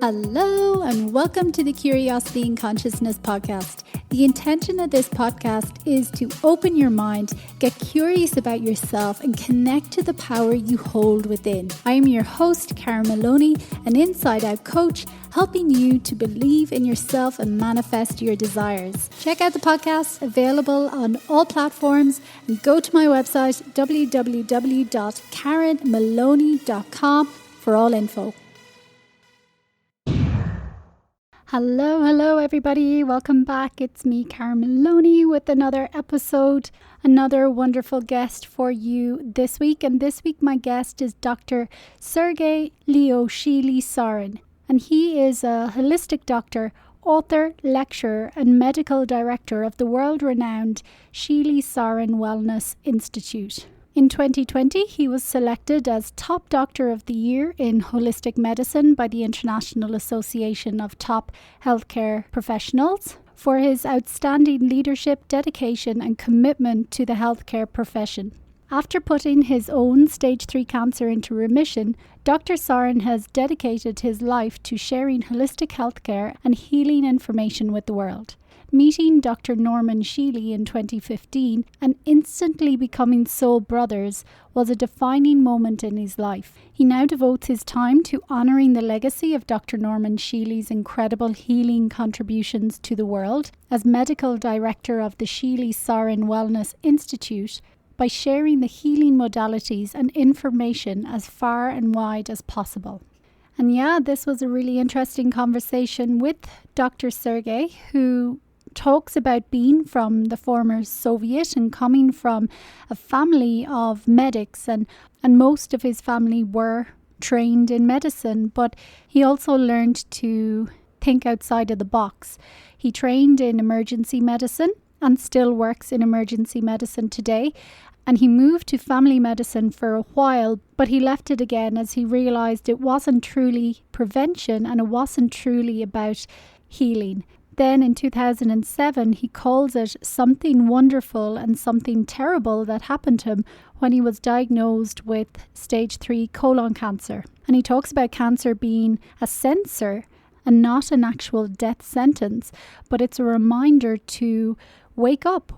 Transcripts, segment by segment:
Hello and welcome to the Curiosity and Consciousness podcast. The intention of this podcast is to open your mind, get curious about yourself and connect to the power you hold within. I am your host, Karen Maloney, an inside-out coach, helping you to believe in yourself and manifest your desires. Check out the podcast, available on all platforms, and go to my website, www.karenmaloney.com for all info. Hello everybody, welcome back. It's me, Karen Maloney, with another episode, another wonderful guest for you this week. And this week my guest is Dr. Sergey Leo Shealy-Sorin, and he is a holistic doctor, author, lecturer and medical director of the world-renowned Shealy-Sorin Wellness Institute. In 2020, he was selected as Top Doctor of the Year in Holistic Medicine by the International Association of Top Healthcare Professionals for his outstanding leadership, dedication and commitment to the healthcare profession. After putting his own stage 3 cancer into remission, Dr. Sorin has dedicated his life to sharing holistic healthcare and healing information with the world. Meeting Dr. Norman Shealy in 2015 and instantly becoming soul brothers was a defining moment in his life. He now devotes his time to honouring the legacy of Dr. Norman Shealy's incredible healing contributions to the world as medical director of the Shealy-Sorin Wellness Institute by sharing the healing modalities and information as far and wide as possible. And this was a really interesting conversation with Dr. Sergey, who talks about being from the former Soviet and coming from a family of medics, and most of his family were trained in medicine, but he also learned to think outside of the box. He trained in emergency medicine and still works in emergency medicine today, and he moved to family medicine for a while, but he left it again as he realised it wasn't truly prevention and it wasn't truly about healing. Then in 2007, he calls it something wonderful and something terrible that happened to him when he was diagnosed with stage 3 colon cancer. And he talks about cancer being a sensor and not an actual death sentence, but it's a reminder to wake up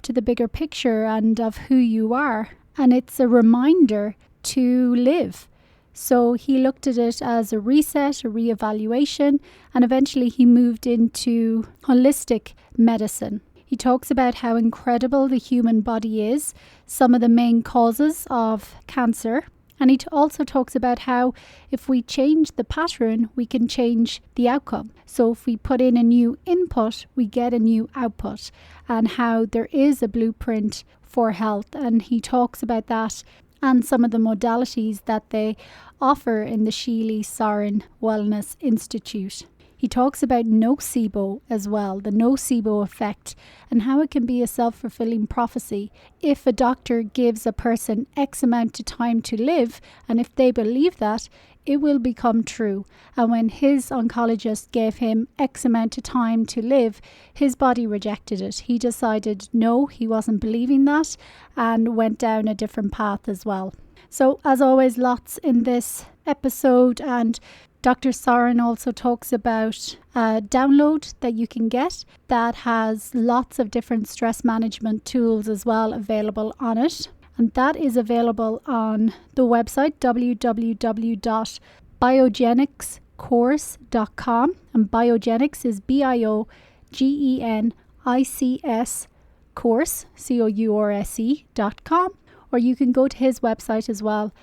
to the bigger picture and of who you are. And it's a reminder to live. So he looked at it as a reset, a reevaluation, and eventually he moved into holistic medicine. He talks about how incredible the human body is, some of the main causes of cancer, and he also talks about how if we change the pattern, we can change the outcome. So if we put in a new input, we get a new output, and how there is a blueprint for health. And he talks about that and some of the modalities that they offer in the Shealy-Sorin Wellness Institute. He talks about nocebo as well, the nocebo effect, and how it can be a self-fulfilling prophecy. If a doctor gives a person X amount of time to live, and if they believe that, it will become true. And when his oncologist gave him X amount of time to live, his body rejected it. He decided no, he wasn't believing that, and went down a different path as well. So as always, lots in this episode, and Dr. Sorin also talks about a download that you can get that has lots of different stress management tools as well available on it. And that is available on the website www.biogenicscourse.com. And Biogenics is BIOGENICS course, COURSE.com. Or you can go to his website as well,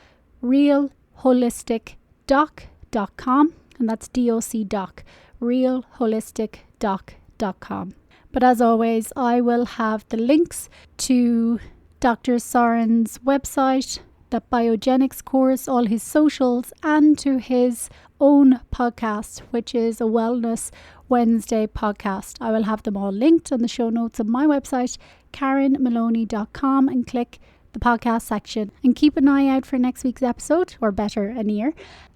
realholisticdoc.com. And that's DOC, realholisticdoc.com. But as always, I will have the links to Dr. Sorin's website, the Biogenics course, all his socials, and to his own podcast, which is a Wellness Wednesday podcast. I will have them all linked on the show notes on my website, karenmaloney.com, and click the podcast section. And keep an eye out for next week's episode, or better, a year,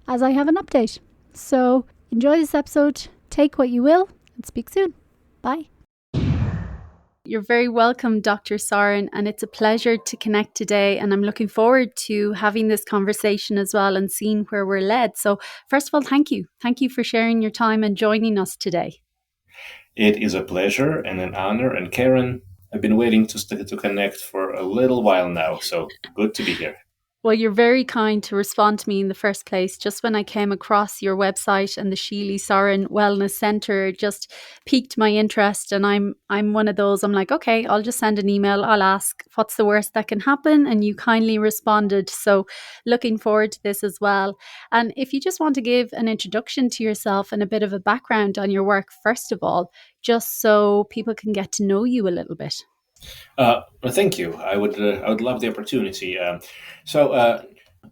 as I have an update. So enjoy this episode, take what you will, and speak soon. Bye. You're very welcome, Dr. Sorin, and it's a pleasure to connect today. And I'm looking forward to having this conversation as well and seeing where we're led. So, first of all, thank you. Thank you for sharing your time and joining us today. It is a pleasure and an honor. And Karen, I've been waiting to connect for a little while now, so good to be here. Well, you're very kind to respond to me in the first place. Just when I came across your website and the Shealy-Sorin Wellness Centre just piqued my interest, and I'm one of those. I'm like, okay, I'll just send an email. I'll ask, what's the worst that can happen? And you kindly responded. So, looking forward to this as well. And if you just want to give an introduction to yourself and a bit of a background on your work, first of all, just so people can get to know you a little bit. Thank you. I would love the opportunity.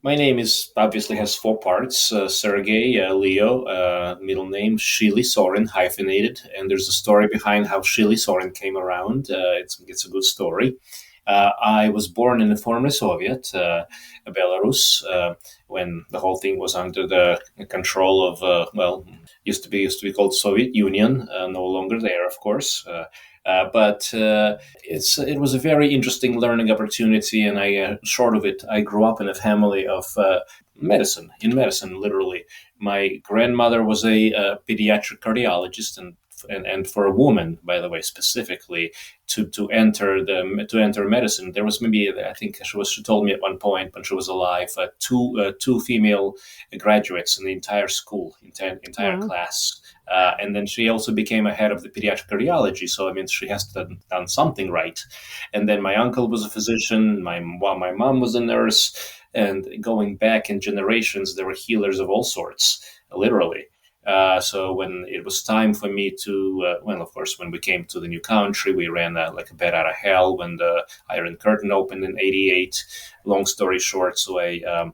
My name is obviously has four parts. Sergey Leo, middle name Shealy-Sorin, hyphenated, and there's a story behind how Shealy-Sorin came around. It's a good story. I was born in the former Soviet, Belarus, when the whole thing was under the control of used to be called Soviet Union, no longer there, of course. But it was a very interesting learning opportunity, and short of it, I grew up in a family of medicine, literally. My grandmother was a pediatric cardiologist, and for a woman, by the way, specifically to enter medicine, there was maybe, I think she told me at one point when she was alive, two female graduates in the entire school, entire class. And then she also became a head of the pediatric cardiology. So, I mean, she has done something right. And then my uncle was a physician. My mom was a nurse. And going back in generations, there were healers of all sorts, literally. So when it was time for me to, of course, when we came to the new country, we ran like a bat out of hell when the Iron Curtain opened in '88. Long story short, so I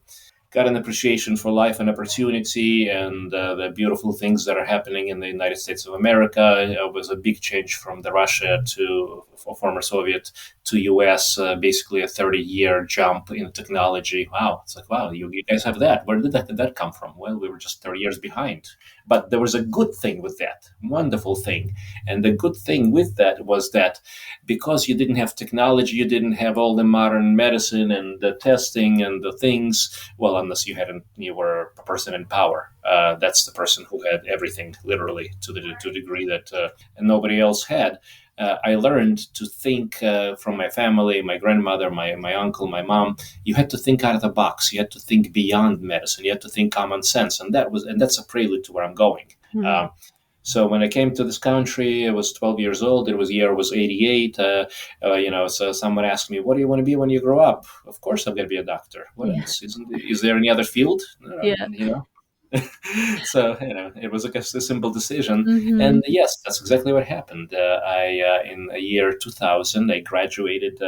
got an appreciation for life and opportunity and the beautiful things that are happening in the United States of America. It was a big change from the Russia to former Soviet to US, basically a 30-year jump in technology. Wow. It's like, wow, you guys have that. Where did that come from? Well, we were just 30 years behind. But there was a good thing with that, wonderful thing. And the good thing with that was that because you didn't have technology, you didn't have all the modern medicine and the testing and the things, well, unless you were a person in power. That's the person who had everything, literally, to the degree that nobody else had. I learned to think from my family, my grandmother, my uncle, my mom. You had to think out of the box. You had to think beyond medicine. You had to think common sense, and that's a prelude to where I'm going. Mm-hmm. So when I came to this country, I was 12 years old. It was '88. So someone asked me, "What do you want to be when you grow up?" Of course, I'm going to be a doctor. What else? Is there any other field? So it was a simple decision, mm-hmm. And yes, that's exactly what happened. In the year 2000, I graduated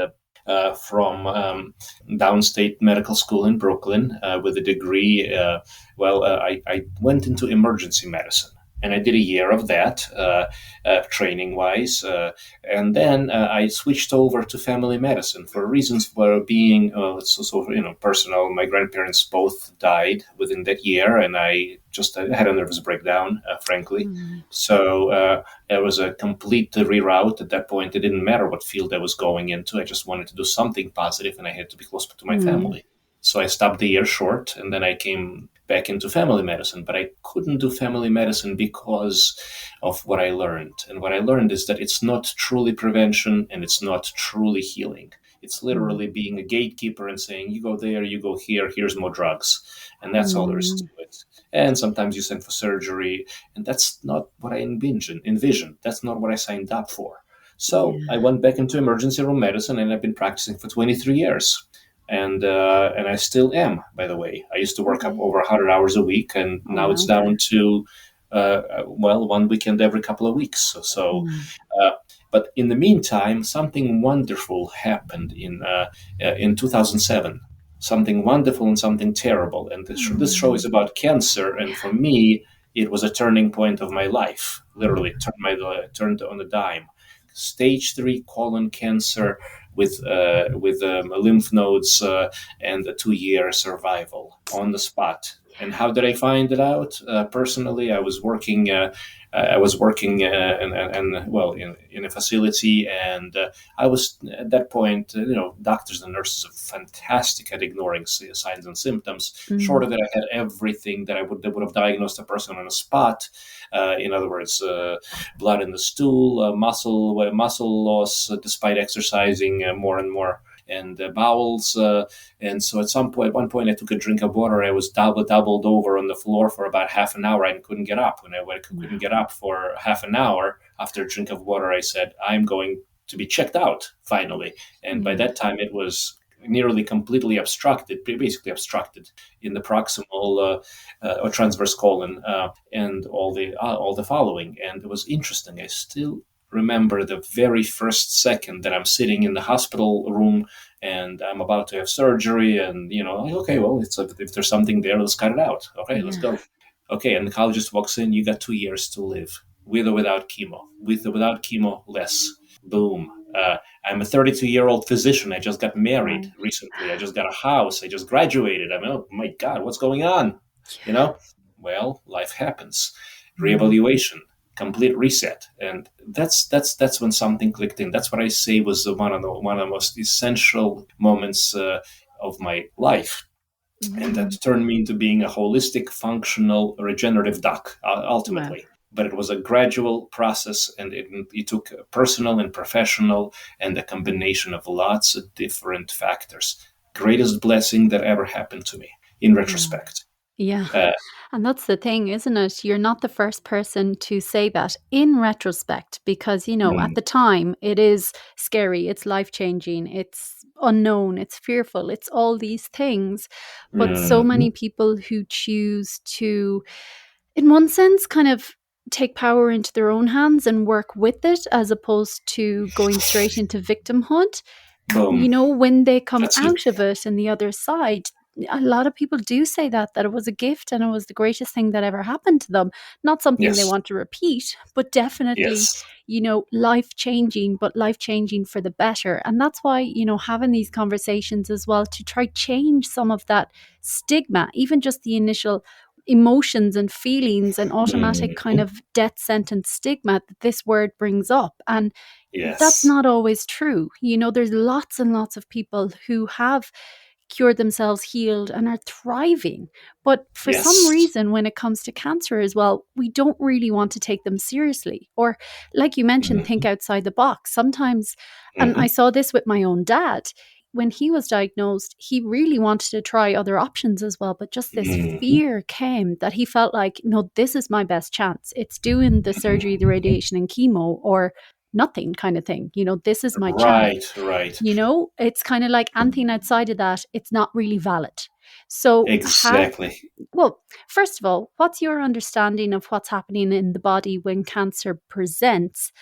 from downstate medical school in Brooklyn with a degree. I went into emergency medicine. And I did a year of that, training-wise, and then I switched over to family medicine for reasons for being personal. My grandparents both died within that year, and I had a nervous breakdown, frankly. Mm-hmm. So it was a complete reroute. At that point, it didn't matter what field I was going into. I just wanted to do something positive, and I had to be close to my family. So I stopped the year short, and then I came back into family medicine, but I couldn't do family medicine because of what I learned. And what I learned is that it's not truly prevention and it's not truly healing. It's literally being a gatekeeper and saying, you go there, you go here, here's more drugs. And that's all there is to it. And sometimes you send for surgery, and that's not what I envisioned. That's not what I signed up for. So I went back into emergency room medicine, and I've been practicing for 23 years. And I still am, by the way. I used to work up over 100 hours a week, and now it's down to, 1 weekend every couple of weeks. But in the meantime, something wonderful happened in 2007. Something wonderful and something terrible. And this show is about cancer, and for me, it was a turning point of my life. Literally, turned on a dime. Stage 3 colon cancer with lymph nodes and a 2-year survival on the spot. And how did I find it out? Personally, I was working. In a facility, and I was at that point. Doctors and nurses are fantastic at ignoring signs and symptoms. Short of it, I had everything that would have diagnosed a person on a spot. In other words, blood in the stool, muscle loss despite exercising more and more, and bowels. And so at one point, I took a drink of water. I was doubled over on the floor for about half an hour and couldn't get up. When I couldn't get up for half an hour after a drink of water, I said, I'm going to be checked out finally. And by that time, it was nearly completely basically obstructed in the proximal or transverse colon and all the following. And it was interesting. I still remember the very first second that I'm sitting in the hospital room and I'm about to have surgery, and okay, well, if there's something there, let's cut it out. Okay, let's go. Okay, and the oncologist walks in. You got 2 years to live, with or without chemo. With or without chemo, less. Boom. I'm a 32-year-old physician. I just got married recently. I just got a house. I just graduated. I mean, oh my God, what's going on? Well, life happens. Reevaluation. Complete reset, and that's when something clicked in. That's what I say was one of the most essential moments of my life, and that turned me into being a holistic, functional, regenerative doc ultimately. Wow. But it was a gradual process, and it took personal and professional, and a combination of lots of different factors. Greatest blessing that ever happened to me in retrospect. Yeah. And that's the thing, isn't it? You're not the first person to say that in retrospect, because, at the time it is scary, it's life-changing, it's unknown, it's fearful, it's all these things. But so many people who choose to, in one sense, kind of take power into their own hands and work with it, as opposed to going straight into victimhood. When they come out of it and the other side, a lot of people do say that it was a gift and it was the greatest thing that ever happened to them. Not something they want to repeat, but definitely, life-changing, but life-changing for the better. And that's why, having these conversations as well, to try change some of that stigma, even just the initial emotions and feelings and automatic kind of death sentence stigma that this word brings up. And that's not always true. There's lots and lots of people who have cured themselves, healed, and are thriving. But for some reason, when it comes to cancer as well, we don't really want to take them seriously. Or, like you mentioned, think outside the box. Sometimes, and I saw this with my own dad, when he was diagnosed, he really wanted to try other options as well. But just this fear came that he felt like, no, this is my best chance. It's doing the surgery, the radiation and chemo, or nothing kind of thing. This is my chance. Right. It's kind of like anything outside of that, it's not really valid. So exactly. First of all, what's your understanding of what's happening in the body when cancer presents?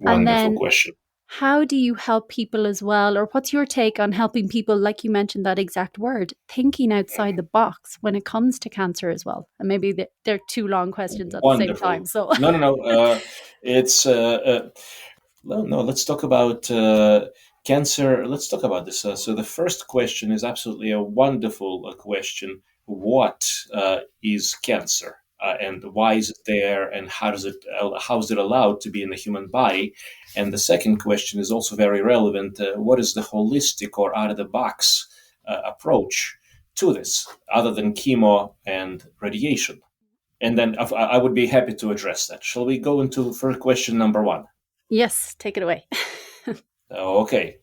Wonderful question. How do you help people as well? Or what's your take on helping people, like you mentioned that exact word, thinking outside the box when it comes to cancer as well? And maybe they're two long questions at the same time. So No. It's no. Let's talk about cancer. Let's talk about this. So the first question is absolutely a wonderful question. What is cancer? And why is it there, and how is it allowed to be in the human body? And the second question is also very relevant. What is the holistic or out of the box approach to this, other than chemo and radiation? And then I would be happy to address that. Shall we go into first question number 1? Yes, take it away. Okay.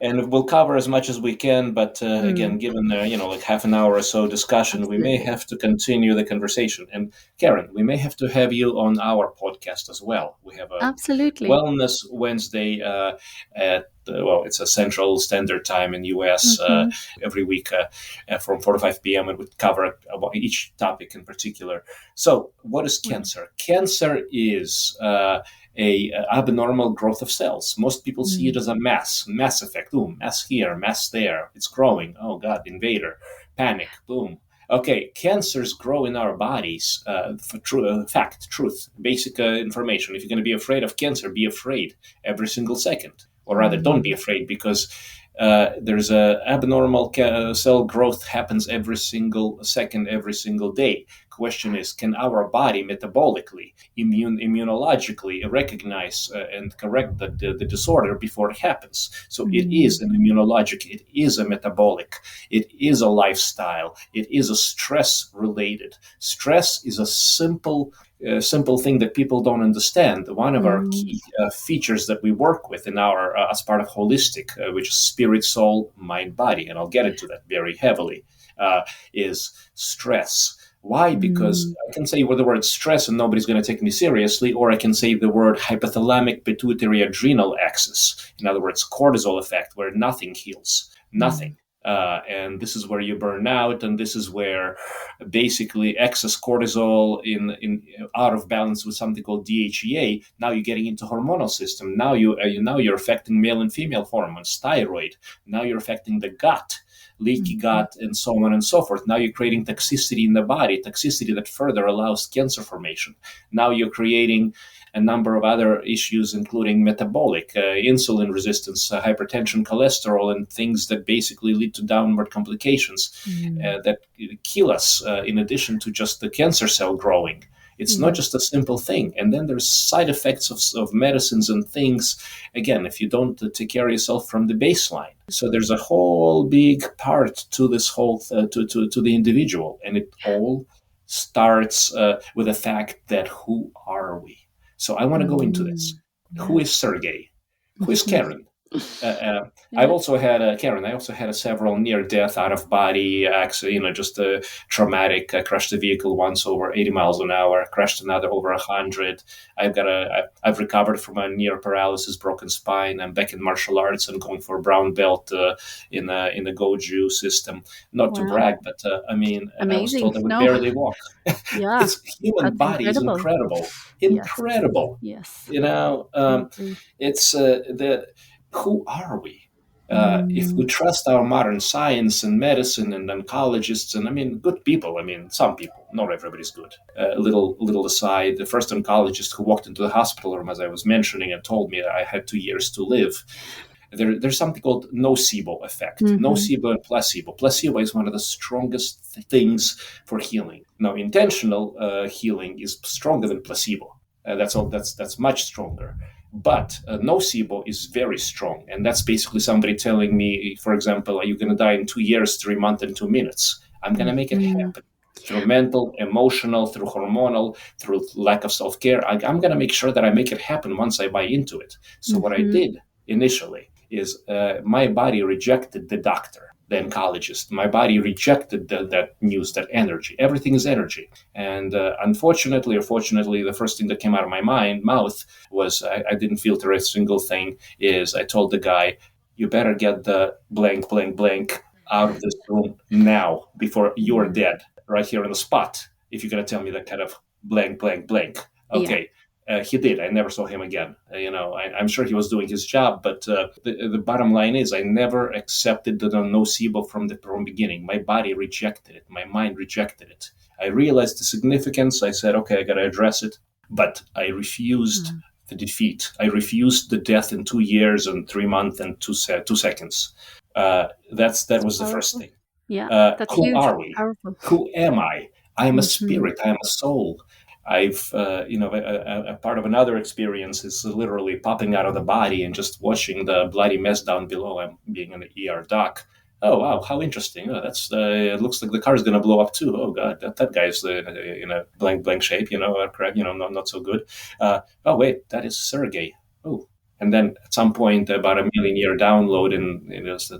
And we'll cover as much as we can, but again, given like half an hour or so discussion, we may have to continue the conversation. And Karen, we may have to have you on our podcast as well. We have a Wellness Wednesday it's a Central Standard Time in US every week from 4 to 5 p.m. and we cover each topic in particular. So, what is cancer? Cancer is a abnormal growth of cells. Most people see it as a mass effect. Boom, mass here, mass there. It's growing. Oh God, invader, panic, boom. Okay, cancers grow in our bodies. Truth, basic information. If you're going to be afraid of cancer, be afraid every single second. Or rather, don't be afraid, because There's a abnormal cell growth happens every single second, every single day. Question is, can our body metabolically, immunologically recognize and correct the disorder before it happens? So it is an immunologic, it is a metabolic, it is a lifestyle, it is a stress related. Stress is a simple thing that people don't understand. One of our key features that we work with in our as part of holistic, which is spirit, soul, mind, body, and I'll get into that very heavily, is stress. Why? Because I can say the word stress and nobody's going to take me seriously, or I can say the word hypothalamic pituitary adrenal axis. In other words, cortisol effect, where nothing heals, nothing. And this is where you burn out, and this is where basically excess cortisol in out of balance with something called DHEA. Now you're getting into hormonal system. Now you're affecting male and female hormones, thyroid. Now you're affecting the gut, leaky gut, and so on and so forth. Now you're creating toxicity in the body, toxicity that further allows cancer formation. Now you're creating a number of other issues, including metabolic, insulin resistance, hypertension, cholesterol, and things that basically lead to downward complications that kill us, in addition to just the cancer cell growing. It's not just a simple thing. And then there's side effects of medicines and things, again, if you don't take care of yourself from the baseline. So there's a whole big part to this whole, to the individual. And it all starts with the fact that who are we? So I want to go into this. Who is Sergey? Who is Karen? I've also had Karen. I also had several near-death, out-of-body accidents. Just a traumatic. I crashed a vehicle once over 80 miles an hour. Crashed another over 100. I've recovered from a near paralysis, broken spine. I'm back in martial arts and going for a brown belt in the Goju system. Not to brag, but I was told I would barely walk. Yeah, This human body is incredible. Incredible. Yes. It's who are we? If we trust our modern science and medicine and oncologists, and good people, some people, not everybody's good. Little aside, the first oncologist who walked into the hospital room, as I was mentioning, and told me that I had 2 years to live. There's something called nocebo effect. Nocebo and placebo. Placebo is one of the strongest things for healing. Now, intentional healing is stronger than placebo. That's much stronger. But nocebo is very strong. And that's basically somebody telling me, for example, are you going to die in 2 years, 3 months, and 2 minutes? I'm going to make it happen. Through mental, emotional, through hormonal, through lack of self-care. I'm going to make sure that I make it happen once I buy into it. So what I did initially is my body rejected the doctor, the oncologist. My body rejected that news, that energy. Everything is energy. And unfortunately or fortunately, the first thing that came out of my mouth was, I didn't filter a single thing, is I told the guy, you better get the blank, blank, blank out of this room now before you're dead, right here on the spot, if you're going to tell me that kind of blank, blank, blank. Okay. Yeah. He did. I never saw him again. I'm sure he was doing his job, but the bottom line is I never accepted the nocebo from the beginning. My body rejected it. My mind rejected it. I realized the significance. I said, okay, I got to address it. But I refused the defeat. I refused the death in 2 years and 3 months and 2 seconds. That was the first thing. Yeah, that's who huge. are we? Powerful. Who am I? I am a spirit. I am a soul. I've, a part of another experience is literally popping out of the body and just watching the bloody mess down below. I'm being an ER doc. Oh, wow, how interesting. Oh, it looks like the car is going to blow up too. Oh, God, that guy's in a blank shape, crap, not so good. Oh, wait, that is Sergey. Oh. And then at some point, about a million-year download, and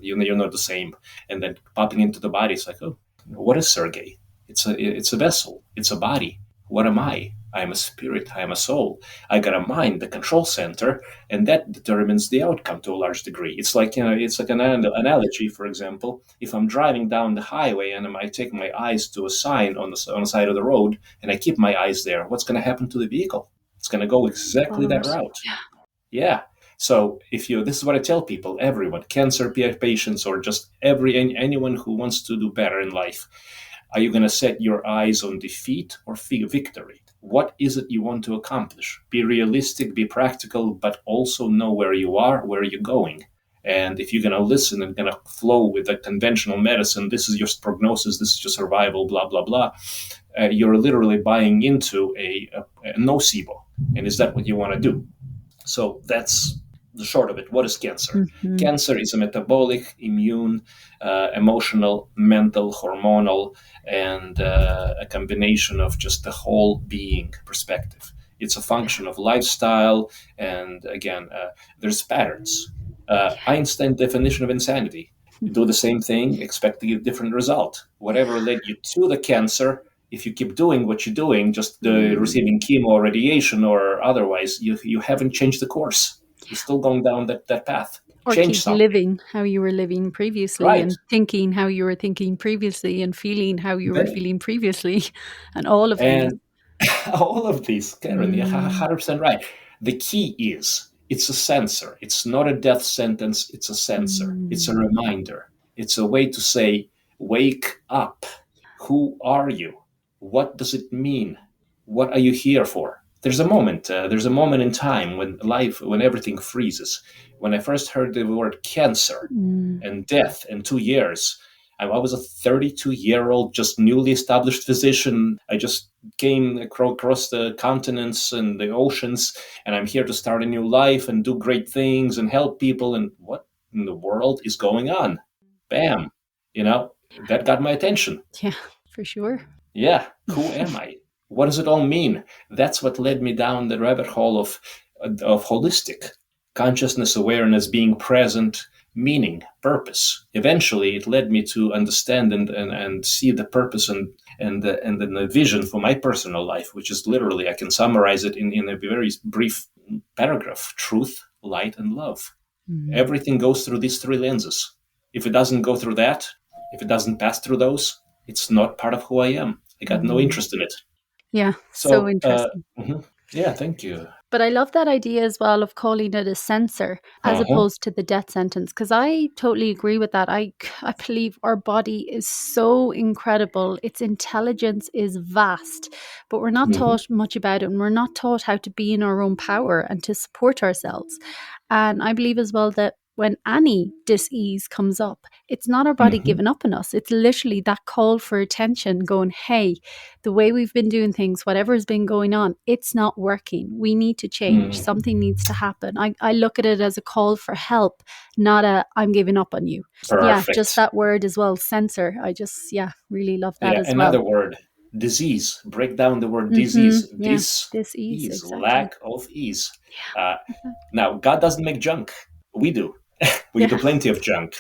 you're not the same. And then popping into the body, it's like, oh, what is Sergey? It's a vessel. It's a body. What am I? I am a spirit. I am a soul. I got a mind, the control center, and that determines the outcome to a large degree. It's like it's like an analogy. For example, if I'm driving down the highway and I take my eyes to a sign on the side of the road, and I keep my eyes there, what's going to happen to the vehicle? It's going to go exactly that route. Yeah. So this is what I tell people, everyone, cancer patients, or just anyone who wants to do better in life. Are you going to set your eyes on defeat or victory? What is it you want to accomplish? Be realistic, be practical, but also know where you are, where you're going. And if you're going to listen and going to flow with the conventional medicine, this is your prognosis, this is your survival, blah, blah, blah, you're literally buying into a nocebo. And is that what you want to do? So that's the short of it. What is cancer? Mm-hmm. Cancer is a metabolic, immune, emotional, mental, hormonal, and a combination of just the whole being perspective. It's a function of lifestyle, and again, there's patterns. Einstein's definition of insanity: you do the same thing, expect to get a different result. Whatever led you to the cancer, if you keep doing what you're doing, just receiving chemo or radiation or otherwise, you haven't changed the course. You're still going down that path. Or Change keep something. living how you were living previously, Right. and thinking how you were thinking previously, and feeling how you were feeling previously, and all of these. And all of these, Karen, you're 100% right. The key is it's a sensor. It's not a death sentence. It's a sensor. It's a reminder. It's a way to say, wake up. Who are you? What does it mean? What are you here for? There's a moment in time when everything freezes. When I first heard the word cancer and death in 2 years, I was a 32-year-old, just newly established physician. I just came across the continents and the oceans, and I'm here to start a new life and do great things and help people. And what in the world is going on? Bam. That got my attention. Yeah, for sure. Yeah. Who am I? What does it all mean? That's what led me down the rabbit hole of holistic consciousness, awareness, being present, meaning, purpose. Eventually, it led me to understand and see the purpose and the vision for my personal life, which is literally, I can summarize it in a very brief paragraph: truth, light, and love. Everything goes through these three lenses. If it doesn't go through that, if it doesn't pass through those, it's not part of who I am. I got no interest in it. Yeah, so interesting. Yeah, thank you. But I love that idea as well of calling it a sensor as opposed to the death sentence, because I totally agree with that. I believe our body is so incredible. Its intelligence is vast, but we're not taught much about it, and we're not taught how to be in our own power and to support ourselves. And I believe as well that when any dis-ease comes up, it's not our body giving up on us. It's literally that call for attention going, hey, the way we've been doing things, whatever has been going on, it's not working. We need to change. Something needs to happen. I look at it as a call for help, not a I'm giving up on you. Perfect. Yeah, just that word as well, sensor. I just, really love that as another well. word, disease. Break down the word disease. Dis-ease, Ease, exactly. lack of ease. Now, God doesn't make junk. We do. We do plenty of junk.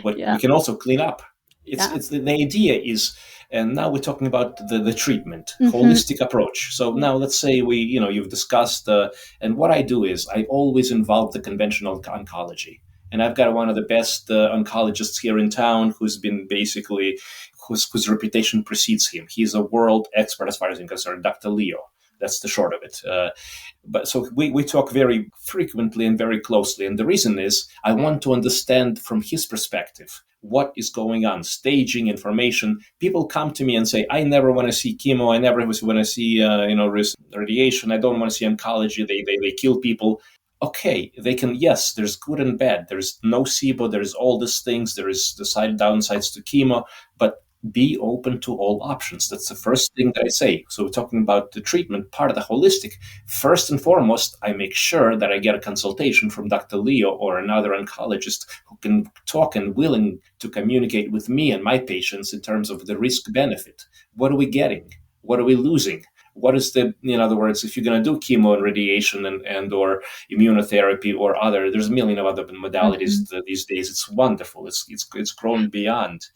What we can also clean up. It's the idea is, and now we're talking about the treatment, holistic approach. So now let's say you've discussed, and what I do is I always involve the conventional oncology. And I've got one of the best oncologists here in town who's been basically, whose reputation precedes him. He's a world expert as far as I'm concerned, Dr. Leo. That's the short of it. But so we talk very frequently and very closely. And the reason is I want to understand from his perspective what is going on, staging, information. People come to me and say, I never want to see chemo. I never want to see radiation. I don't want to see oncology. They kill people. Okay, they can, yes, there's good and bad. There's nocebo, there's all these things. There is the downsides to chemo, but be open to all options. That's the first thing that I say. So we're talking about the treatment part of the holistic. First and foremost, I make sure that I get a consultation from Dr. Leo or another oncologist who can talk and willing to communicate with me and my patients in terms of the risk benefit. What are we getting? What are we losing? What is in other words, if you're going to do chemo and radiation and or immunotherapy or other, there's a million of other modalities these days. It's wonderful. It's grown beyond.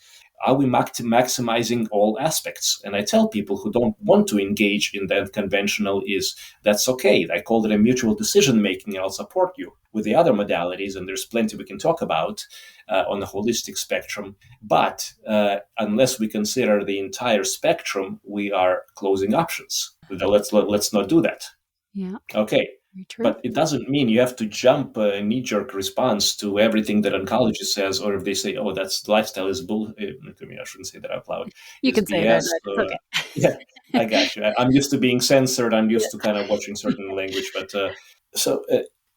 Are we maximizing all aspects? And I tell people who don't want to engage in that conventional is that's okay. I call it a mutual decision making, and I'll support you with the other modalities. And there's plenty we can talk about on the holistic spectrum. But unless we consider the entire spectrum, we are closing options. Let's not do that. Yeah. Okay. But it doesn't mean you have to jump a knee-jerk response to everything that oncology says, or if they say, "Oh, that's lifestyle is bull." I shouldn't say that out loud. You can say that. Right? Okay. Yeah, I got you. I'm used to being censored. I'm used to kind of watching certain language, but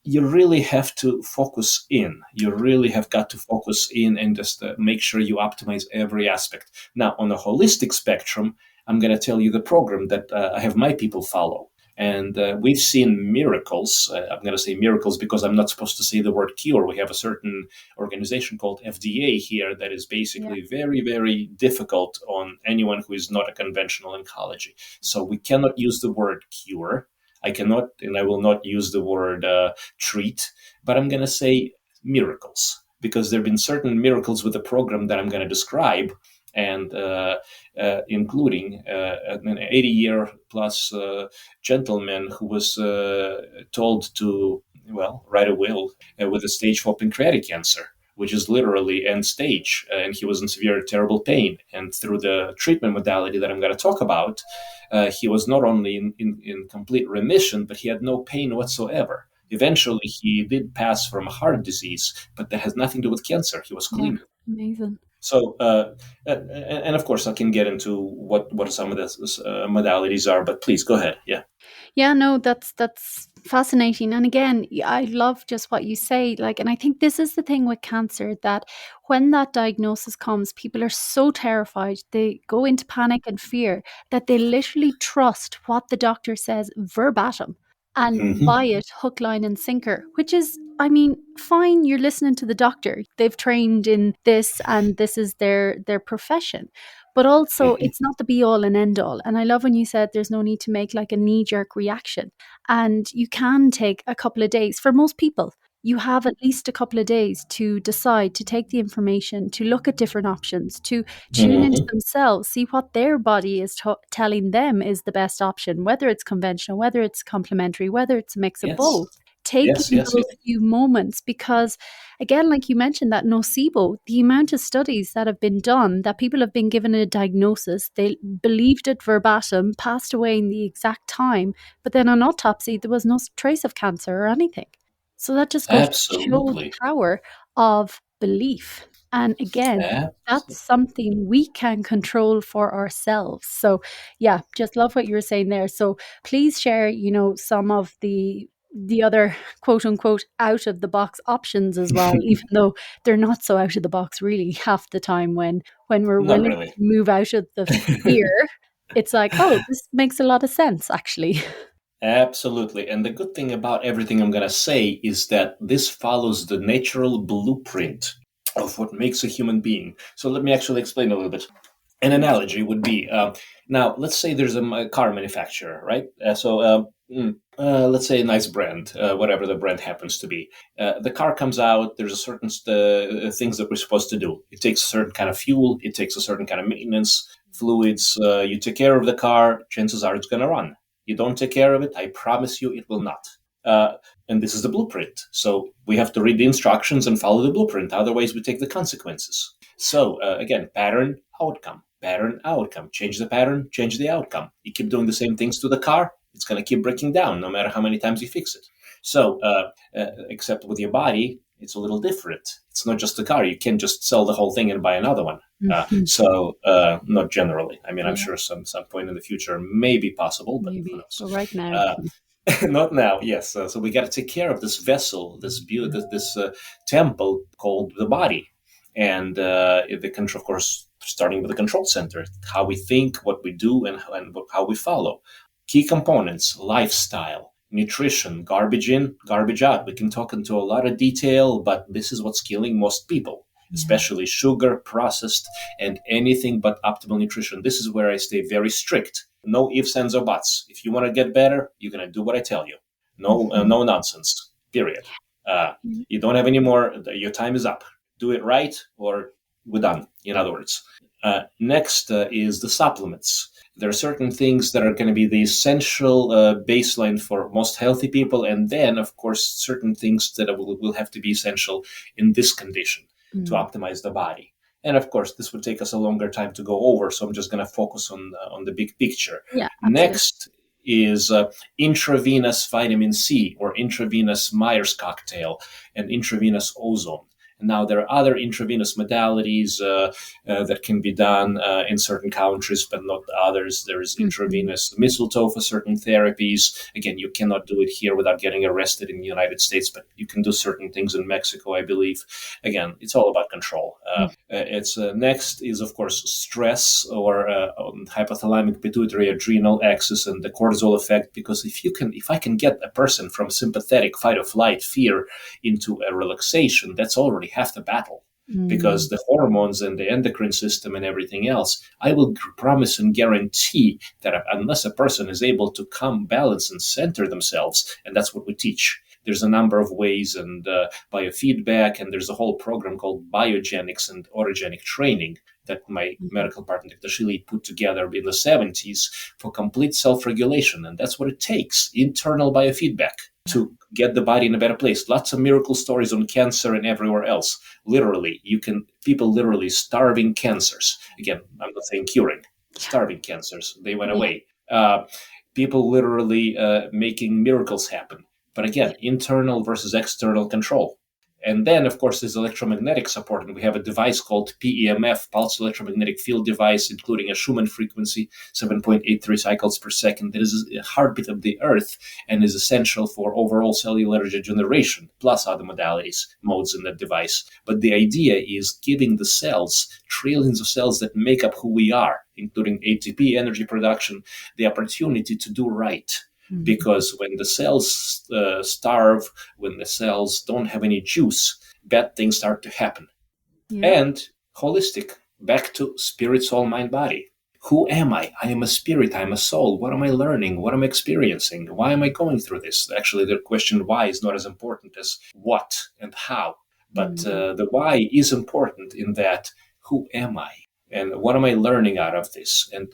you really have to focus in. You really have got to focus in and just make sure you optimize every aspect. Now, on the holistic spectrum, I'm going to tell you the program that I have my people follow. And we've seen miracles. I'm going to say miracles because I'm not supposed to say the word cure. We have a certain organization called FDA here that is basically very, very difficult on anyone who is not a conventional oncology. So we cannot use the word cure. I cannot and I will not use the word treat, but I'm going to say miracles because there have been certain miracles with the program that I'm going to describe, and including an 80-year plus gentleman who was told to, write a will with a stage 4 pancreatic cancer, which is literally end stage. And he was in severe, terrible pain. And through the treatment modality that I'm going to talk about, he was not only in complete remission, but he had no pain whatsoever. Eventually, he did pass from heart disease, but that has nothing to do with cancer. He was clean. Yeah, amazing. So, and of course, I can get into what some of the modalities are, but please go ahead. Yeah. Yeah, no, that's fascinating. And again, I love just what you say. Like, and I think this is the thing with cancer, that when that diagnosis comes, people are so terrified. They go into panic and fear that they literally trust what the doctor says verbatim and buy it hook, line, and sinker, which is, I mean, fine, you're listening to the doctor. They've trained in this and this is their profession. But also, it's not the be all and end all. And I love when you said there's no need to make like a knee jerk reaction. And you can take a couple of days. For most people, you have at least a couple of days to decide, to take the information, to look at different options, to tune into themselves, see what their body is telling them is the best option, whether it's conventional, whether it's complementary, whether it's a mix of both. Take those few moments because, again, like you mentioned, that nocebo, the amount of studies that have been done, that people have been given a diagnosis, they believed it verbatim, passed away in the exact time, but then on autopsy, there was no trace of cancer or anything. So that just goes to show the power of belief. And again, that's something we can control for ourselves. So yeah, just love what you were saying there. So please share, some of the other quote unquote out of the box options as well, even though they're not so out of the box really half the time when we're willing to move out of the fear. It's like, oh, this makes a lot of sense actually. Absolutely. And the good thing about everything I'm going to say is that this follows the natural blueprint of what makes a human being. So let me actually explain a little bit. An analogy would be, now, let's say there's a car manufacturer, right? Let's say a nice brand, whatever the brand happens to be. The car comes out, there's a certain things that we're supposed to do. It takes a certain kind of fuel, it takes a certain kind of maintenance, fluids. You take care of the car, chances are it's going to run. You don't take care of it, I promise you it will not. And this is the blueprint. So we have to read the instructions and follow the blueprint. Otherwise, we take the consequences. So again, pattern, outcome. Change the pattern, change the outcome. You keep doing the same things to the car, it's going to keep breaking down no matter how many times you fix it. So except with your body, it's a little different. It's not just the car. You can't just sell the whole thing and buy another one. So not generally. I mean, I'm sure some point in the future may be possible, but who knows? So right now. Not now, yes. So we got to take care of this vessel, this temple called the body. And the control, of course, starting with the control center, how we think, what we do, and how we follow. Key components: lifestyle, nutrition, garbage in, garbage out. We can talk into a lot of detail, but this is what's killing most people, especially sugar, processed, and anything but optimal nutrition. This is where I stay very strict. No ifs, ands, or buts. If you want to get better, you're going to do what I tell you. No nonsense, period. You don't have any more. Your time is up. Do it right or we're done, in other words. Next is the supplements. There are certain things that are going to be the essential baseline for most healthy people. And then, of course, certain things that will have to be essential in this condition to optimize the body. And of course, this would take us a longer time to go over. So I'm just going to focus on the big picture. Yeah, next is intravenous vitamin C or intravenous Myers cocktail and intravenous ozone. Now, there are other intravenous modalities that can be done in certain countries, but not others. There is intravenous mistletoe for certain therapies. Again, you cannot do it here without getting arrested in the United States, but you can do certain things in Mexico, I believe. Again, it's all about control. It's next is, of course, stress or hypothalamic pituitary adrenal axis and the cortisol effect. Because if I can get a person from sympathetic fight or flight fear into a relaxation, that's already half the battle. Because the hormones and the endocrine system and everything else, I will promise and guarantee that unless a person is able to calm, balance, and center themselves, and that's what we teach. There's a number of ways and biofeedback, and there's a whole program called biogenics and autogenic training that my medical partner, Dr. Shealy, put together in the 70s for complete self-regulation. And that's what it takes, internal biofeedback, to get the body in a better place. Lots of miracle stories on cancer and everywhere else. Literally, people literally starving cancers. Again, I'm not saying curing, starving cancers. They went away. People literally making miracles happen. But again, internal versus external control. And then, of course, there's electromagnetic support. And we have a device called PEMF, Pulse Electromagnetic Field Device, including a Schumann frequency, 7.83 cycles per second. That is a heartbeat of the Earth and is essential for overall cellular regeneration, plus other modalities, modes in that device. But the idea is giving the cells, trillions of cells that make up who we are, including ATP, energy production, the opportunity to do right. Because when the cells starve, when the cells don't have any juice, bad things start to happen. And holistic, back to spirit, soul, mind, body. Who am I? I am a spirit. I am a soul. What am I learning? What am I experiencing? Why am I going through this? Actually, the question why is not as important as what and how. But the why is important in that, who am I? And what am I learning out of this? And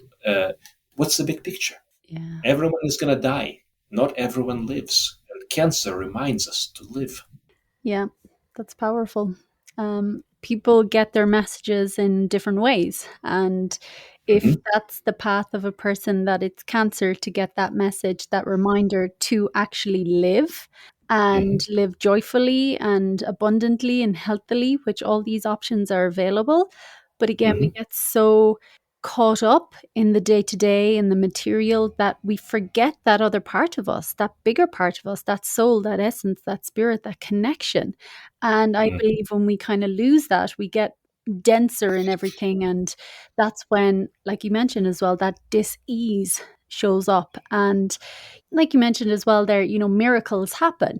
what's the big picture? Yeah. Everyone is going to die. Not everyone lives. And cancer reminds us to live. Yeah, that's powerful. People get their messages in different ways. And if that's the path of a person that it's cancer, to get that message, that reminder to actually live and live joyfully and abundantly and healthily, which all these options are available. But again, we get so caught up in the day-to-day and the material that we forget that other part of us, that bigger part of us, that soul, that essence, that spirit, that connection. And I believe when we kind of lose that, we get denser in everything. And that's when, like you mentioned as well, that dis-ease shows up. And like you mentioned as well there, miracles happen.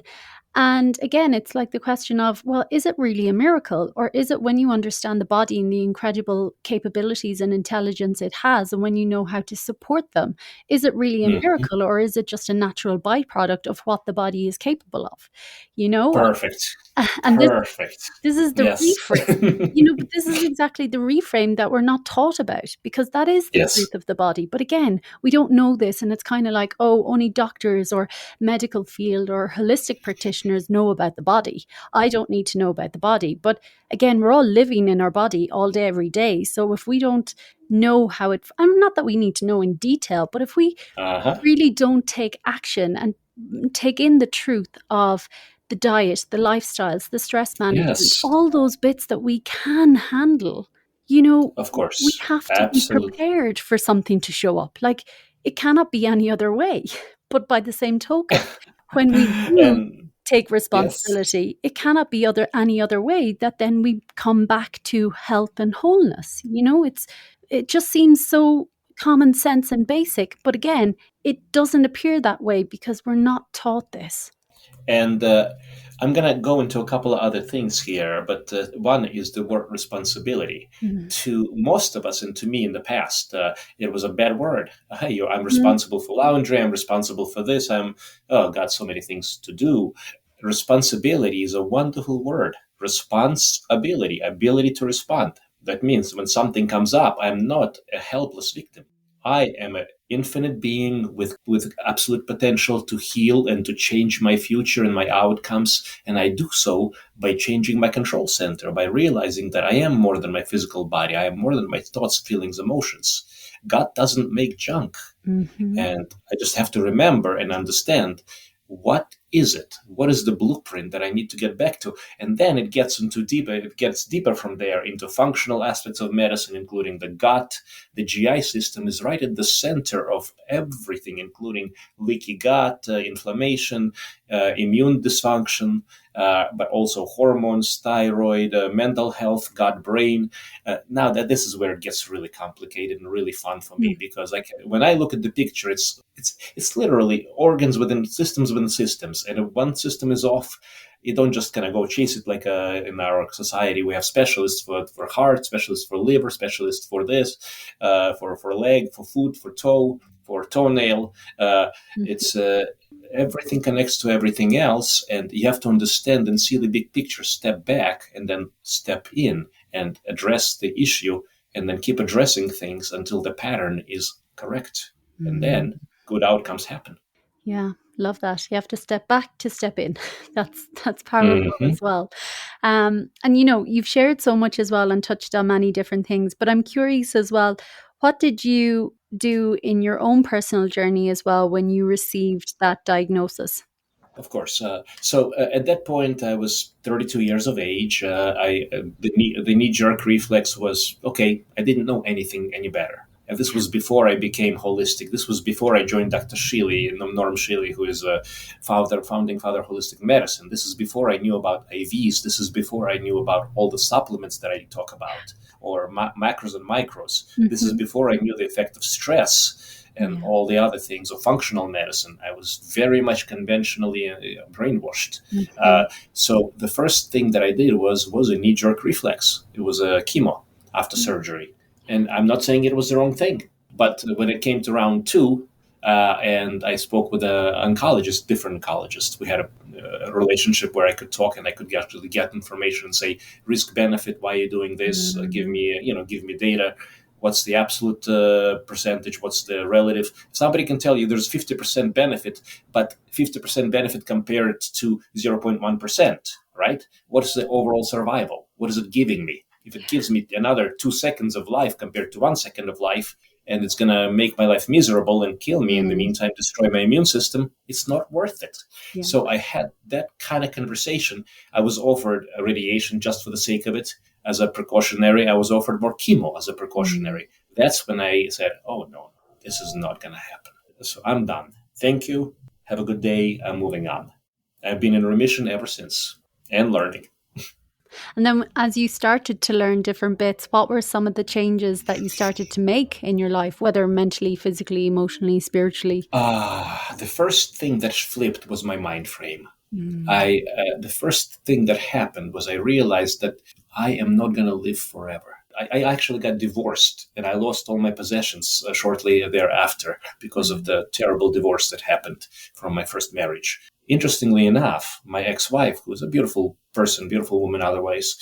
And again, it's like the question of, well, is it really a miracle? Or is it, when you understand the body and the incredible capabilities and intelligence it has, and when you know how to support them, is it really a miracle, or is it just a natural byproduct of what the body is capable of? Perfect. And Perfect. this is the reframe, but this is exactly the reframe that we're not taught about, because that is the truth of the body. But again, we don't know this. And it's kind of like, only doctors or medical field or holistic practitioners know about the body. I don't need to know about the body. But again, we're all living in our body all day, every day. So if we don't know how it, not that we need to know in detail, but if we really don't take action and take in the truth of the diet, the lifestyles, the stress management, all those bits that we can handle, of course, we have to be prepared for something to show up. Like, it cannot be any other way. But by the same token, when we do take responsibility, it cannot be any other way that then we come back to health and wholeness. It just seems so common sense and basic. But again, it doesn't appear that way because we're not taught this. And I'm going to go into a couple of other things here, but one is the word responsibility. To most of us, and to me in the past, it was a bad word. Hey, I'm responsible for laundry, I'm responsible for this, got so many things to do. Responsibility is a wonderful word. Responsibility, ability to respond. That means when something comes up, I'm not a helpless victim. I am an infinite being with absolute potential to heal and to change my future and my outcomes. And I do so by changing my control center, by realizing that I am more than my physical body. I am more than my thoughts, feelings, emotions. God doesn't make junk. And I just have to remember and understand what is it? What is the blueprint that I need to get back to? And then it gets deeper from there into functional aspects of medicine, including the gut. The GI system is right at the center of everything, including leaky gut, inflammation, immune dysfunction, but also hormones, thyroid, mental health, gut, brain. Now that this is where it gets really complicated and really fun for me, because when I look at the picture, it's literally organs within systems within systems, and if one system is off, you don't just kind of go chase it like in our society. We have specialists for heart, specialists for liver, specialists for this, for leg, for foot, for toe, for toenail. It's everything connects to everything else, and you have to understand and see the big picture, step back, and then step in and address the issue, and then keep addressing things until the pattern is correct. And then good outcomes happen. Yeah, love that. You have to step back to step in. That's powerful as well. And you've shared so much as well and touched on many different things, but I'm curious as well, what did you do in your own personal journey as well when you received that diagnosis? Of course. So at that point, I was 32 years of age. The knee-jerk reflex was, okay, I didn't know anything any better. And this was before I became holistic. This was before I joined Dr. Shealy, Norm Shealy, who is a founding father of holistic medicine. This is before I knew about IVs. This is before I knew about all the supplements that I talk about, or macros and micros. This is before I knew the effect of stress and all the other things of functional medicine. I was very much conventionally brainwashed. So the first thing that I did was a knee-jerk reflex. It was a chemo after surgery. And I'm not saying it was the wrong thing. But when it came to round 2, and I spoke with an oncologist, different oncologist, we had a relationship where I could talk and I could actually get information and say, risk benefit, why are you doing this? Give me data. What's the absolute percentage? What's the relative? Somebody can tell you there's 50% benefit, but 50% benefit compared to 0.1%, right? What is the overall survival? What is it giving me? If it gives me another 2 seconds of life compared to 1 second of life, and it's going to make my life miserable and kill me in the meantime, destroy my immune system, it's not worth it. Yeah. So I had that kind of conversation. I was offered a radiation just for the sake of it as a precautionary. I was offered more chemo as a precautionary. That's when I said, oh, no, this is not going to happen. So I'm done. Thank you. Have a good day. I'm moving on. I've been in remission ever since and learning. And then as you started to learn different bits, what were some of the changes that you started to make in your life, whether mentally, physically, emotionally, spiritually? The first thing that flipped was my mind frame. The first thing that happened was I realized that I am not going to live forever. I actually got divorced and I lost all my possessions shortly thereafter because of the terrible divorce that happened from my first marriage. Interestingly enough, my ex-wife, who was a beautiful person, beautiful woman otherwise,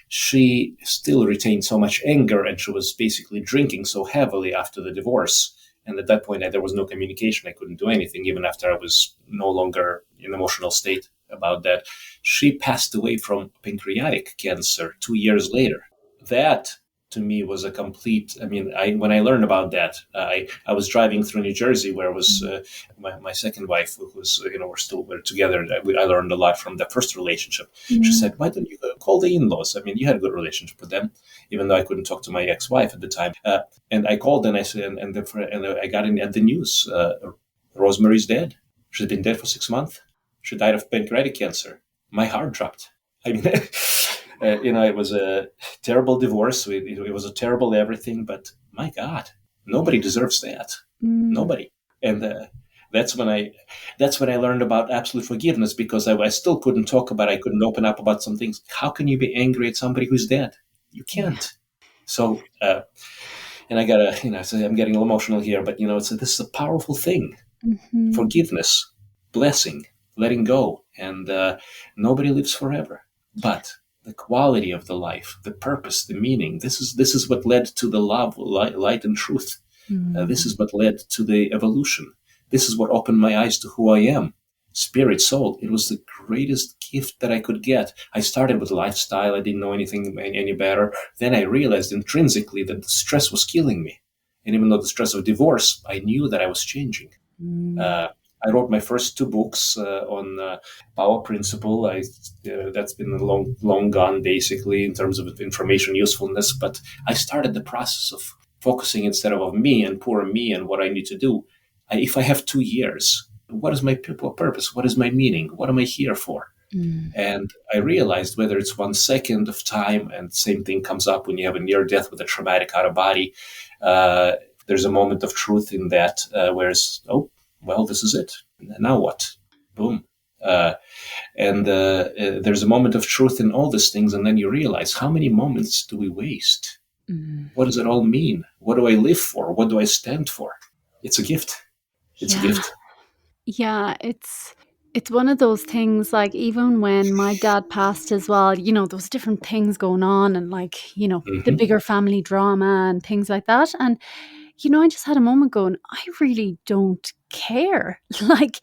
she still retained so much anger, and she was basically drinking so heavily after the divorce. And at that point, there was no communication. I couldn't do anything, even after I was no longer in an emotional state about that. She passed away from pancreatic cancer 2 years later. That, to me, was a complete, when I learned about that, I was driving through New Jersey, where was my second wife, who was, we're together. I learned a lot from the first relationship. She said, why don't you call the in-laws? You had a good relationship with them, even though I couldn't talk to my ex-wife at the time. And I called and I said, and I got in at the news, Rosemary's dead. She's been dead for 6 months. She died of pancreatic cancer. My heart dropped. It was a terrible divorce. It was a terrible everything, but my God, nobody deserves that. Nobody. And that's when I learned about absolute forgiveness, because I still couldn't talk about it. I couldn't open up about some things. How can you be angry at somebody who's dead? You can't. So, and I gotta, I'm getting emotional here, but this is a powerful thing. Forgiveness, blessing, letting go, and nobody lives forever. But the quality of the life, the purpose, the meaning, this is what led to the love, light, and truth. This is what led to the evolution. This is what opened my eyes to who I am. Spirit, soul. It was the greatest gift that I could get. I started with lifestyle. I didn't know anything any better. Then I realized intrinsically that the stress was killing me. And even though the stress of divorce, I knew that I was changing. I wrote my first two books on power principle. That's been long gone, basically, in terms of information usefulness. But I started the process of focusing instead of me and poor me and what I need to do. If I have 2 years, what is my purpose? What is my meaning? What am I here for? And I realized whether it's 1 second of time, and same thing comes up when you have a near death with a traumatic out of body. There's a moment of truth in that, whereas, oh, well, this is it. Now what? Boom. And there's a moment of truth in all these things. And then you realize, how many moments do we waste? What does it all mean? What do I live for? What do I stand for? It's a gift. It's a gift. Yeah, it's one of those things, like, even when my dad passed as well, those different things going on, and like, the bigger family drama and things like that. And, I just had a moment going, I really don't care. Like,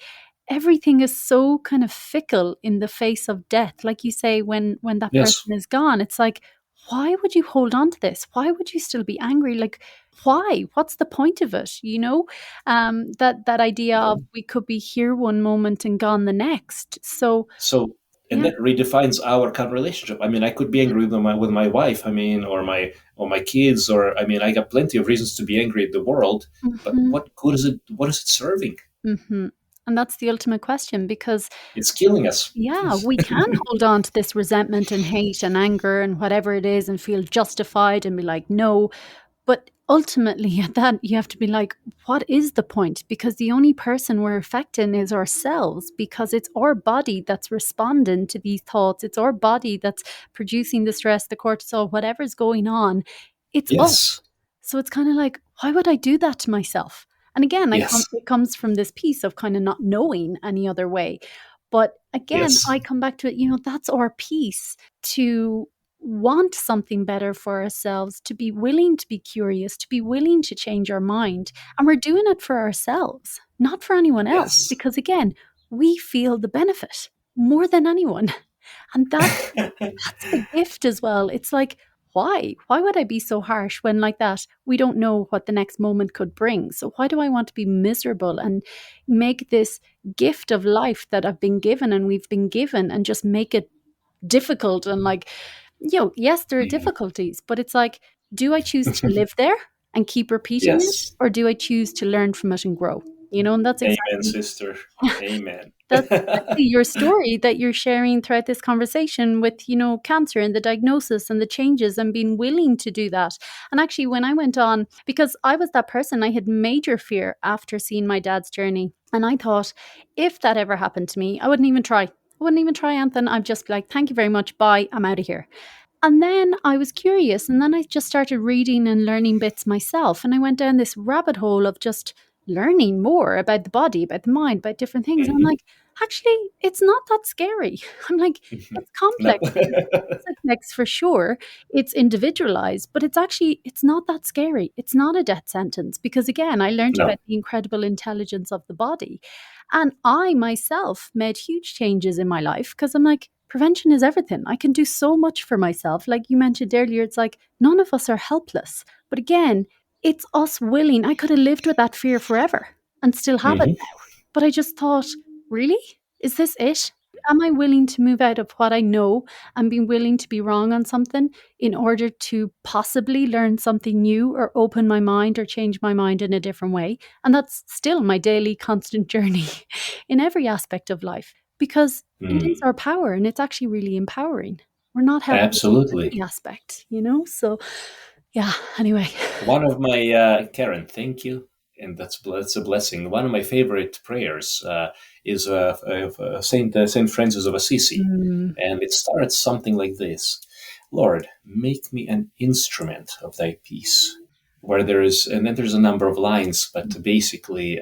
everything is so kind of fickle in the face of death. Like you say, when that Yes. person is gone, it's like, why would you hold on to this? Why would you still be angry? Like, why? What's the point of it? That idea of we could be here one moment and gone the next. And that redefines our kind of relationship. I mean, I could be angry with my wife. I mean, or my kids, or I mean, I got plenty of reasons to be angry at the world. But what good is it? What is it serving? And that's the ultimate question, because it's killing us. Yeah, we can hold on to this resentment and hate and anger and whatever it is and feel justified and be like, no. But ultimately, at that, you have to be like, what is the point? Because the only person we're affecting is ourselves, because it's our body that's responding to these thoughts. It's our body that's producing the stress, the cortisol, whatever's going on. It's us. So it's kind of like, why would I do that to myself? And again, it comes from this piece of kind of not knowing any other way. But again, I come back to it, that's our piece to want something better for ourselves, to be willing to be curious, to be willing to change our mind. And we're doing it for ourselves, not for anyone else. Because again, we feel the benefit more than anyone. And that's the gift as well. It's like, why? Why would I be so harsh when, like that, we don't know what the next moment could bring? So why do I want to be miserable and make this gift of life that I've been given and we've been given and just make it difficult? And like, yes, there are difficulties, but it's like, do I choose to live there and keep repeating it? Or do I choose to learn from it and grow? And that's exactly... Amen, sister. Amen. That's exactly your story that you're sharing throughout this conversation with, cancer and the diagnosis and the changes and being willing to do that. And actually, when I went on, because I was that person, I had major fear after seeing my dad's journey. And I thought, if that ever happened to me, I wouldn't even try. Anthony. I'd just be like, thank you very much. Bye. I'm out of here. And then I was curious. And then I just started reading and learning bits myself. And I went down this rabbit hole of just learning more about the body, about the mind, about different things. And I'm like, actually, it's not that scary. I'm like, it's complex. It's complex for sure. It's individualized, but it's not that scary. It's not a death sentence, because again, I learned about the incredible intelligence of the body. And I myself made huge changes in my life, because I'm like, prevention is everything. I can do so much for myself. Like you mentioned earlier, it's like none of us are helpless. But again, it's us willing. I could have lived with that fear forever and still have it now. But I just thought, really? Is this it? Am I willing to move out of what I know and being willing to be wrong on something in order to possibly learn something new or open my mind or change my mind in a different way? And that's still my daily constant journey in every aspect of life, because it is our power, and it's actually really empowering. We're not helpless in any aspect, So yeah, anyway. One of my, Karen, thank you. And that's a blessing. One of my favorite prayers is Saint Francis of Assisi. And it starts something like this: Lord, make me an instrument of thy peace. And then there's a number of lines, but basically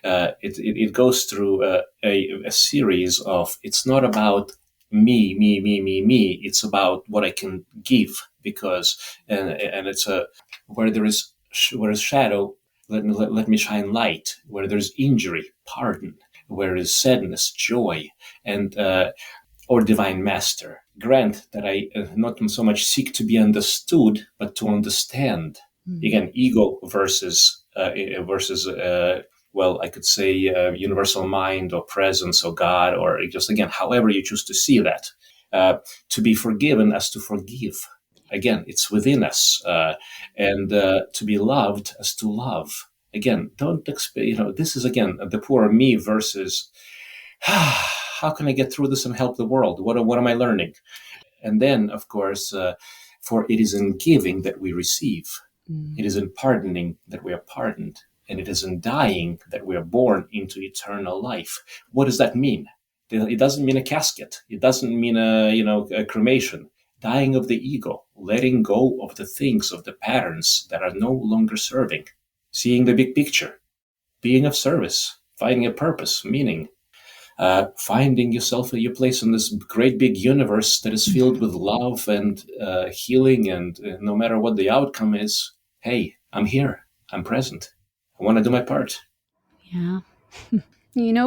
it goes through a series of, it's not about me, it's about what I can give, because, and it's where there is shadow, let me shine light. Where there's injury, pardon. Where is sadness, joy. And or divine master, grant that I not so much seek to be understood, but to understand. Again, ego versus well, I could say universal mind or presence or God, or just, again, however you choose to see that. To be forgiven as to forgive. Again, it's within us. And to be loved as to love. Again, don't expect, this is, again, the poor me versus how can I get through this and help the world? What am I learning? And then, of course, for it is in giving that we receive. It is in pardoning that we are pardoned. And it is in dying that we are born into eternal life. What does that mean? It doesn't mean a casket. It doesn't mean a cremation. Dying of the ego, letting go of the things, of the patterns that are no longer serving, seeing the big picture, being of service, finding a purpose, meaning, finding yourself your place in this great big universe that is filled with love and healing. And no matter what the outcome is, hey, I'm here. I'm present. I want to do my part. Yeah.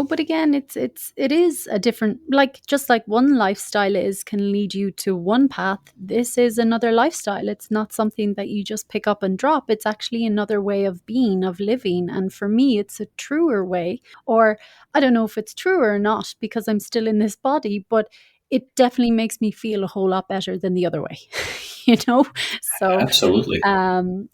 But again, it is a different, just like one lifestyle can lead you to one path. This is another lifestyle. It's not something that you just pick up and drop. It's actually another way of being, of living. And for me, it's a truer way, or I don't know if it's truer or not because I'm still in this body, but it definitely makes me feel a whole lot better than the other way, So, Absolutely.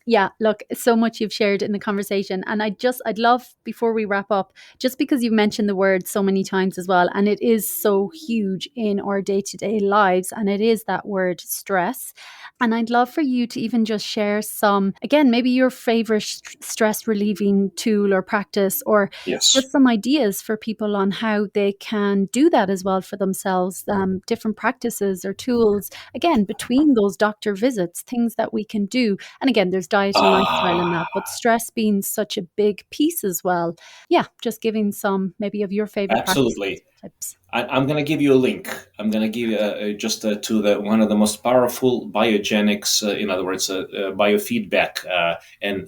yeah, look, so much you've shared in the conversation. And I'd love, before we wrap up, just because you've mentioned the word so many times as well, and it is so huge in our day-to-day lives, and it is that word stress. And I'd love for you to even just share some, again, maybe your favorite stress relieving tool or practice, or Yes. just some ideas for people on how they can do that as well for themselves, different practices or tools, again, between those doctor visits, things that we can do. And again, there's diet and lifestyle in that, but stress being such a big piece as well. Yeah, just giving some maybe of your favorite Absolutely. practices, tips. I'm going to give you a link. I'm going to give you just to one of the most powerful biogenics, in other words, biofeedback and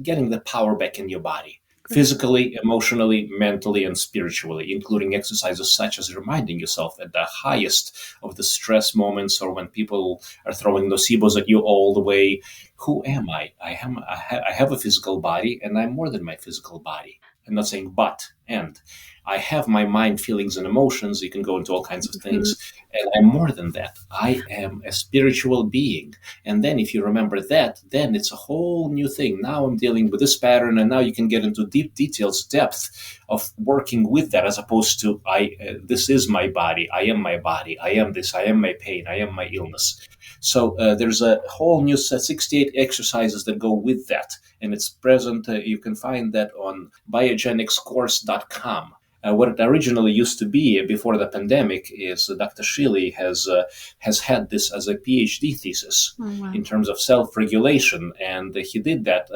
getting the power back in your body. Great. Physically, emotionally, mentally, and spiritually, including exercises such as reminding yourself at the highest of the stress moments, or when people are throwing nocebos at you all the way. Who am I? I have a physical body, and I'm more than my physical body. I'm not saying but, and I have my mind, feelings, and emotions. You can go into all kinds of things. And I'm more than that. I am a spiritual being. And then if you remember that, then it's a whole new thing. Now I'm dealing with this pattern, and now you can get into deep details, depth of working with that, as opposed to, this is my body. I am my body. I am this. I am my pain. I am my illness. So there's a whole new set, 68 exercises that go with that. And it's present. You can find that on biogenicscourse.com. What it originally used to be before the pandemic is Dr. Shealy has had this as a PhD thesis in terms of self-regulation, and he did that.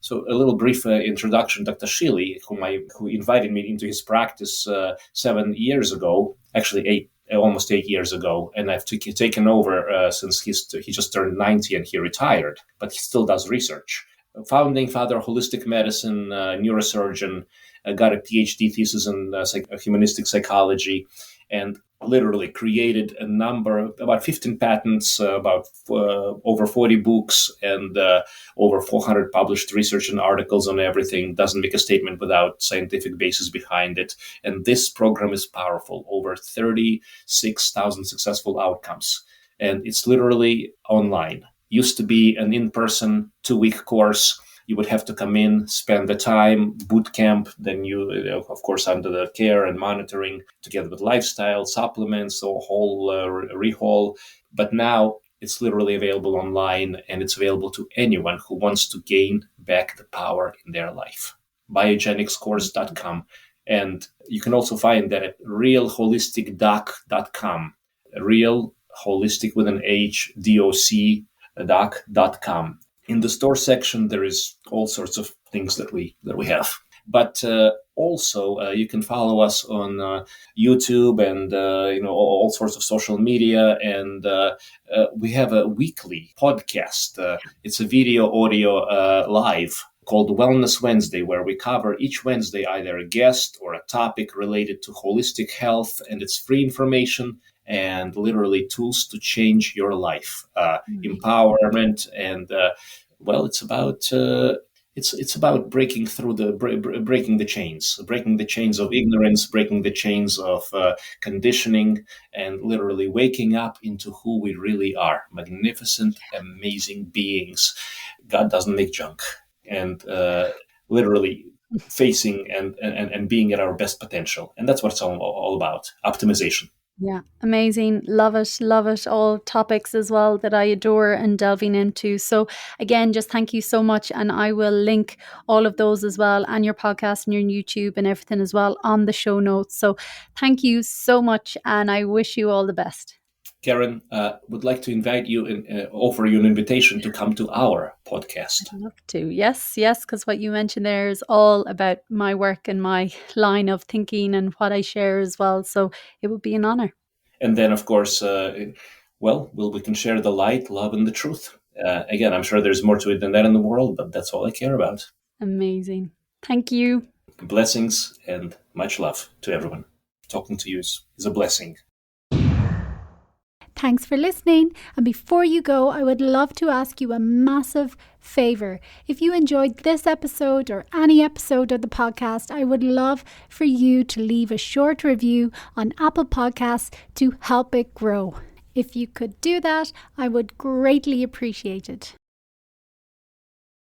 So a little brief introduction. Dr. Shealy, who invited me into his practice 7 years ago, actually almost 8 years ago, and I've taken over since he just turned 90 and he retired, but he still does research. Founding father of holistic medicine, neurosurgeon, got a PhD thesis in humanistic psychology, and literally created about 15 patents, over 40 books, and over 400 published research and articles on everything. Doesn't make a statement without scientific basis behind it. And this program is powerful. Over 36,000 successful outcomes. And it's literally online. Used to be an in-person 2-week course. You would have to come in, spend the time, boot camp, then you, of course, under the care and monitoring, together with lifestyle, supplements, or whole rehaul. But now it's literally available online, and it's available to anyone who wants to gain back the power in their life. biogenicscourse.com. And you can also find that at realholisticdoc.com. Real holistic with an H, DOC, doc.com. In the store section, there is all sorts of things that we have. But also, you can follow us on YouTube and all sorts of social media. And we have a weekly podcast. It's a video, audio, live called Wellness Wednesday, where we cover each Wednesday either a guest or a topic related to holistic health, and it's free information and literally tools to change your life, empowerment, and it's about it's about breaking through breaking the chains of ignorance, breaking the chains of conditioning, and literally waking up into who we really are: magnificent, amazing beings. God doesn't make junk, and literally facing and being at our best potential. And that's what it's all about: optimization. Yeah, amazing. Love it. Love it. All topics as well that I adore and delving into. So, again, just thank you so much. And I will link all of those as well, and your podcast and your YouTube and everything as well on the show notes. So, thank you so much. And I wish you all the best. Karen, would like to invite you and offer you an invitation to come to our podcast. I'd love to. Yes, yes, because what you mentioned there is all about my work and my line of thinking and what I share as well. So it would be an honor. And then, of course, we can share the light, love, and the truth. Again, I'm sure there's more to it than that in the world, but that's all I care about. Amazing. Thank you. Blessings and much love to everyone. Talking to you is a blessing. Thanks for listening. And before you go, I would love to ask you a massive favor. If you enjoyed this episode or any episode of the podcast, I would love for you to leave a short review on Apple Podcasts to help it grow. If you could do that, I would greatly appreciate it.